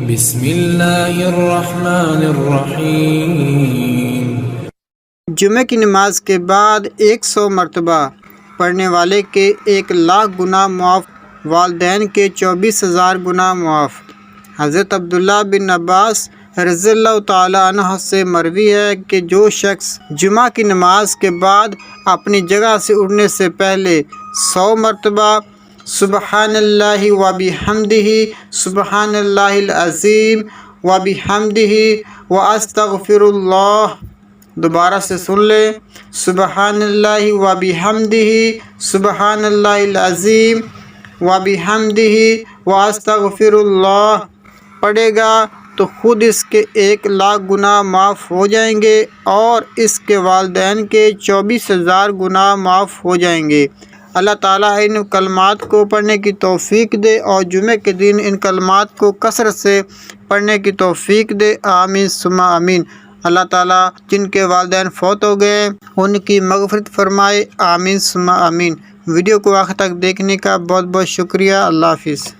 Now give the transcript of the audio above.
بسم اللہ الرحمن الرحیم۔ جمعہ کی نماز کے بعد 100 مرتبہ پڑھنے والے کے 1,00,000 گناہ معاف، والدین کے 24,000 گناہ معاف۔ حضرت عبداللہ بن عباس رضی اللہ تعالیٰ عنہ سے مروی ہے کہ جو شخص جمعہ کی نماز کے بعد اپنی جگہ سے اٹھنے سے پہلے 100 مرتبہ سبحان اللہ و بحمدہ، سبحان اللہ العظیم و بحمدہ و استغفر اللہ، دوبارہ سے سن لیں، سبحان اللہ و بحمدہ، سبحان اللہ العظیم و بحمدہ و استغفر اللہ پڑھے گا تو خود اس کے 1,00,000 گناہ معاف ہو جائیں گے اور اس کے والدین کے 24,000 گناہ معاف ہو جائیں گے۔ اللہ تعالیٰ ان کلمات کو پڑھنے کی توفیق دے اور جمعے کے دن ان کلمات کو کثرت سے پڑھنے کی توفیق دے، آمین ثم آمین۔ اللہ تعالیٰ جن کے والدین فوت ہو گئے ان کی مغفرت فرمائے، آمین ثم آمین۔ ویڈیو کو آخر تک دیکھنے کا بہت بہت شکریہ۔ اللہ حافظ۔